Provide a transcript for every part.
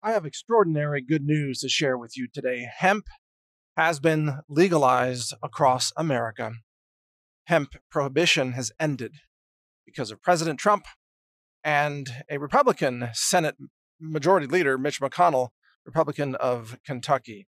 I have extraordinary good news to share with you today. Hemp has been legalized across America. Hemp prohibition has ended because of President Trump and a Republican Senate Majority Leader, Mitch McConnell, Republican of Kentucky.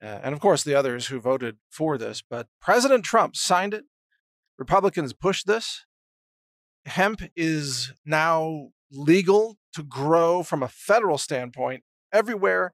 And of course, the others who voted for this. But President Trump signed it. Republicans pushed this. Hemp is now legal to grow from a federal standpoint everywhere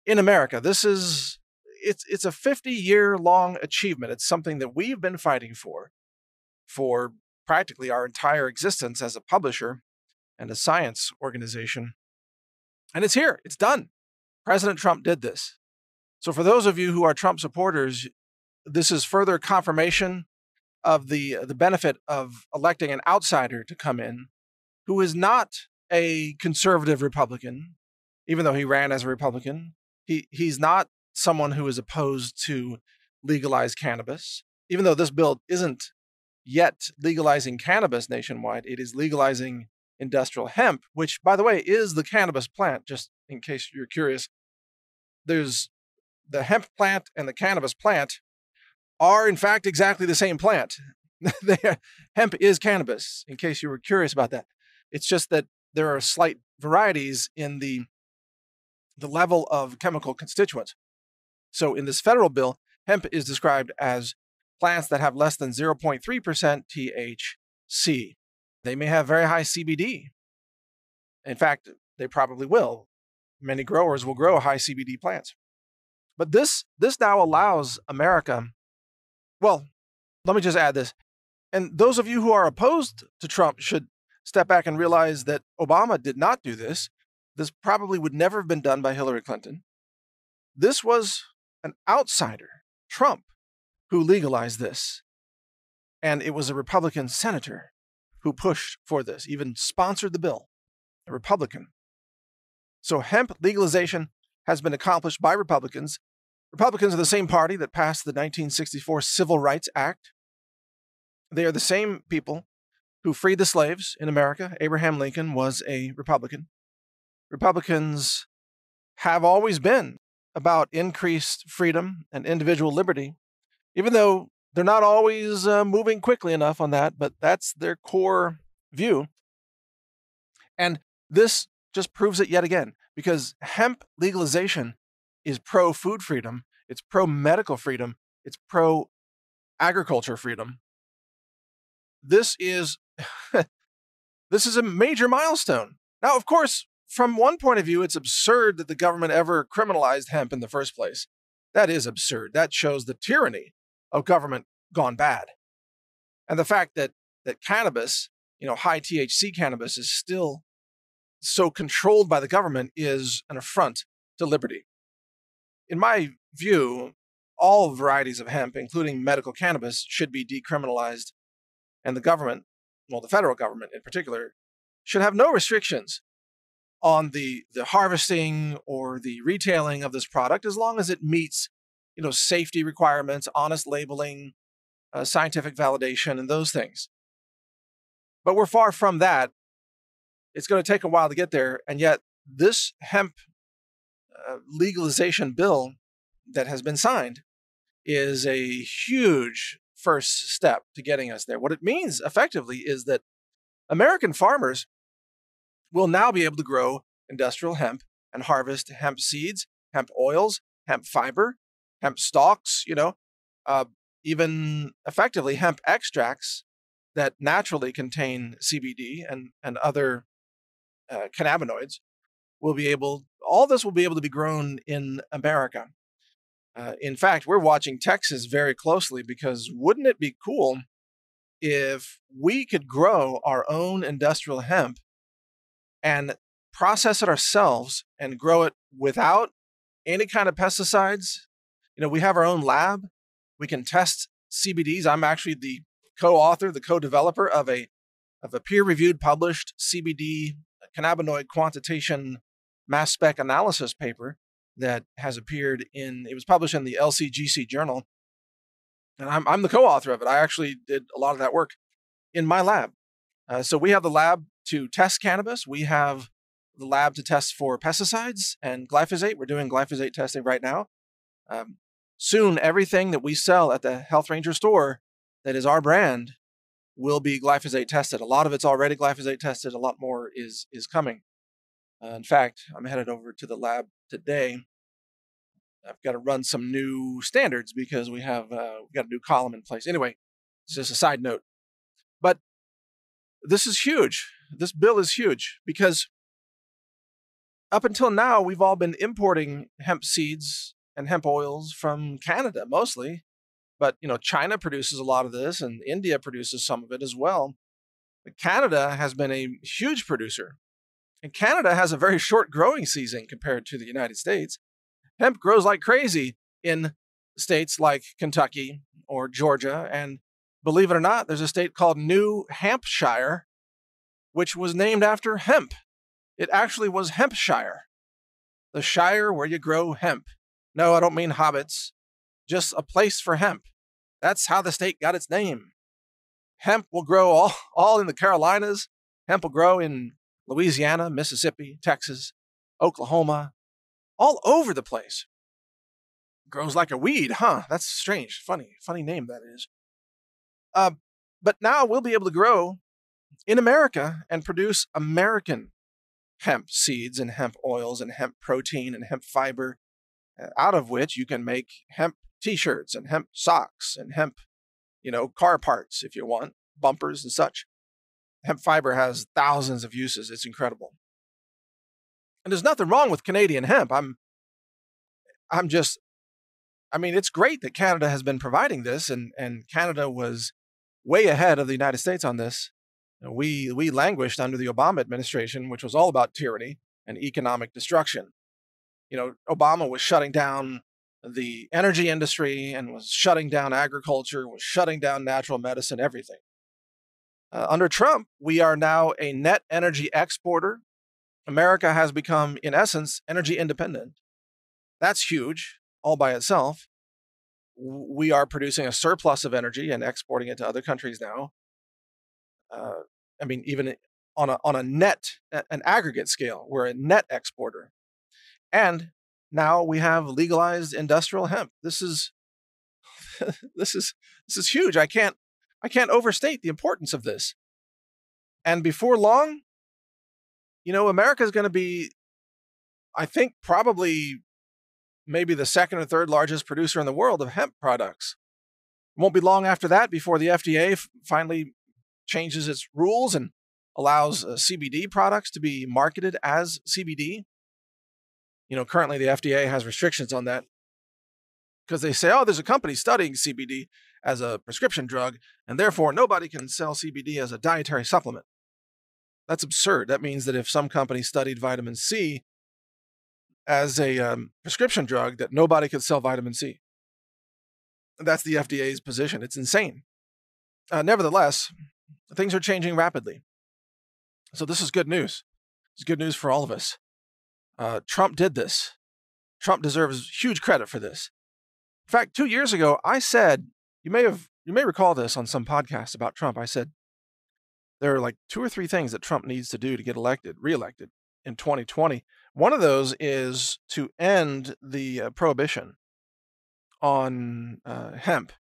in America. It's a 50-year-long achievement. It's something that we've been fighting for practically our entire existence as a publisher and a science organization. And it's here. It's done. President Trump did this. So for those of you who are Trump supporters, this is further confirmation of the benefit of electing an outsider to come in who is not a conservative Republican, even though he ran as a Republican. He's not someone who is opposed to legalize cannabis, even though this bill isn't yet legalizing cannabis nationwide. It is legalizing industrial hemp, which, by the way, is the cannabis plant, just in case you're curious. There's the hemp plant and the cannabis plant are, in fact, exactly the same plant. Hemp is cannabis, in case you were curious about that. It's just that there are slight varieties in the level of chemical constituents. So in this federal bill, hemp is described as plants that have less than 0.3% THC. They may have very high CBD. In fact, they probably will. Many growers will grow high CBD plants. But this now allows America. Well, let me just add this. And those of you who are opposed to Trump should step back and realize that Obama did not do this. This probably would never have been done by Hillary Clinton. This was an outsider, Trump, who legalized this. And it was a Republican senator who pushed for this, even sponsored the bill, a Republican. So hemp legalization has been accomplished by Republicans. Republicans are the same party that passed the 1964 Civil Rights Act. They are the same people who freed the slaves in America. Abraham Lincoln was a Republican. Republicans have always been about increased freedom and individual liberty, even though they're not always moving quickly enough on that, but that's their core view. And this just proves it yet again, because hemp legalization is pro-food freedom, it's pro-medical freedom, it's pro-agriculture freedom. This is a major milestone. Now, of course, from one point of view, it's absurd that the government ever criminalized hemp in the first place. That is absurd. That shows the tyranny of government gone bad. And the fact that cannabis, high THC cannabis, is still so controlled by the government is an affront to liberty. In my view, all varieties of hemp, including medical cannabis, should be decriminalized. And the government, well, the federal government in particular, should have no restrictions on the harvesting or the retailing of this product, as long as it meets, safety requirements, honest labeling, scientific validation, and those things. But we're far from that. It's going to take a while to get there. And yet this hemp legalization bill that has been signed is a huge first step to getting us there. What it means effectively is that American farmers will now be able to grow industrial hemp and harvest hemp seeds, hemp oils, hemp fiber, hemp stalks, even effectively hemp extracts that naturally contain CBD and other cannabinoids. All this will be able to be grown in America. In fact, we're watching Texas very closely, because wouldn't it be cool if we could grow our own industrial hemp and process it ourselves and grow it without any kind of pesticides? We have our own lab. We can test CBDs. I'm actually the co-author, the co-developer of a peer-reviewed, published CBD cannabinoid quantitation mass spec analysis paper that has appeared it was published in the LCGC journal. And I'm the co-author of it. I actually did a lot of that work in my lab. So we have the lab to test cannabis. We have the lab to test for pesticides and glyphosate. We're doing glyphosate testing right now. Soon, everything that we sell at the Health Ranger store that is our brand will be glyphosate tested. A lot of it's already glyphosate tested. A lot more is coming. In fact, I'm headed over to the lab today. I've got to run some new standards because we've got a new column in place. Anyway, it's just a side note. But this is huge. This bill is huge because up until now, we've all been importing hemp seeds and hemp oils from Canada mostly. But, China produces a lot of this and India produces some of it as well. But Canada has been a huge producer. And Canada has a very short growing season compared to the United States. Hemp grows like crazy in states like Kentucky or Georgia. And believe it or not, there's a state called New Hampshire, which was named after hemp. It actually was Hampshire, the shire where you grow hemp. No, I don't mean hobbits, just a place for hemp. That's how the state got its name. Hemp will grow all in the Carolinas. Hemp will grow in Louisiana, Mississippi, Texas, Oklahoma, all over the place. Grows like a weed, huh? That's strange. Funny name that is. But now we'll be able to grow in America and produce American hemp seeds and hemp oils and hemp protein and hemp fiber, out of which you can make hemp t-shirts and hemp socks and hemp, car parts if you want, bumpers and such. Hemp fiber has thousands of uses. It's incredible. And there's nothing wrong with Canadian hemp. It's great that Canada has been providing this, and Canada was way ahead of the United States on this. We languished under the Obama administration, which was all about tyranny and economic destruction. Obama was shutting down the energy industry and was shutting down agriculture, was shutting down natural medicine, everything. Under Trump, we are now a net energy exporter. America has become, in essence, energy independent. That's huge all by itself. We are producing a surplus of energy and exporting it to other countries now. Even on a net, an aggregate scale, we're a net exporter. And now we have legalized industrial hemp. This is this is huge. I can't overstate the importance of this. And before long, America is going to be, I think, probably maybe the second or third largest producer in the world of hemp products. It won't be long after that before the FDA finally changes its rules and allows CBD products to be marketed as CBD. Currently the FDA has restrictions on that because they say, there's a company studying CBD as a prescription drug, and therefore nobody can sell CBD as a dietary supplement. That's absurd. That means that if some company studied vitamin C as a prescription drug, that nobody could sell vitamin C. That's the FDA's position. It's insane. Nevertheless, things are changing rapidly. So this is good news. It's good news for all of us. Trump did this. Trump deserves huge credit for this. In fact, 2 years ago, I said, you may recall this on some podcast about Trump. I said, there are like 2 or 3 things that Trump needs to do to get reelected in 2020. One of those is to end the prohibition on hemp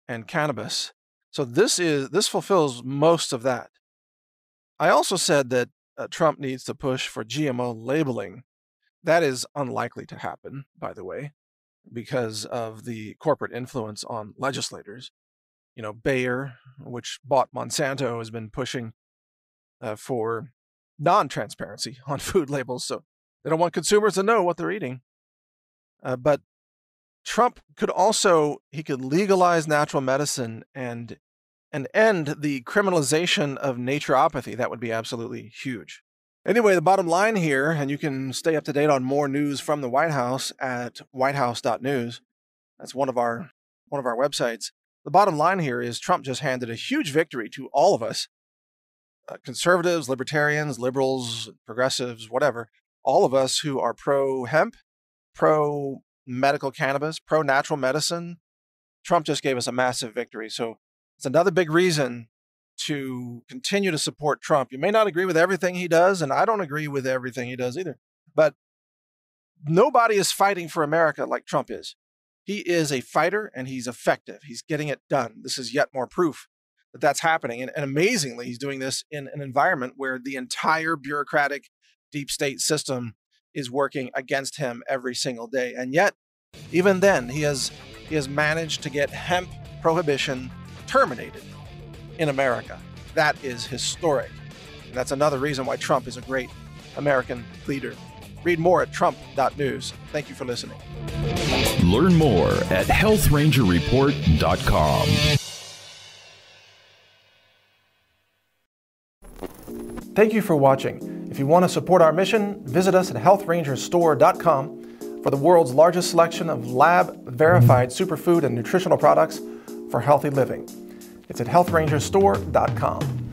and cannabis. So this fulfills most of that. I also said that Trump needs to push for GMO labeling. That is unlikely to happen, by the way, because of the corporate influence on legislators. Bayer, which bought Monsanto, has been pushing for non-transparency on food labels, so they don't want consumers to know what they're eating. But Trump could legalize natural medicine and end the criminalization of naturopathy. That would be absolutely huge. Anyway, the bottom line here, and you can stay up to date on more news from the White House at whitehouse.news. That's one of our websites. The bottom line here is Trump just handed a huge victory to all of us, conservatives, libertarians, liberals, progressives, whatever, all of us who are pro-hemp, pro-medical cannabis, pro-natural medicine. Trump just gave us a massive victory. So it's another big reason to continue to support Trump. You may not agree with everything he does, and I don't agree with everything he does either. But nobody is fighting for America like Trump is. He is a fighter, and he's effective. He's getting it done. This is yet more proof that that's happening. And amazingly, he's doing this in an environment where the entire bureaucratic deep state system is working against him every single day. And yet, even then, he has managed to get hemp prohibition terminated in America. That is historic. And that's another reason why Trump is a great American leader. Read more at trump.news. Thank you for listening. Learn more at healthrangerreport.com. Thank you for watching. If you want to support our mission, visit us at healthrangerstore.com for the world's largest selection of lab-verified superfood and nutritional products for healthy living. It's at healthrangerstore.com.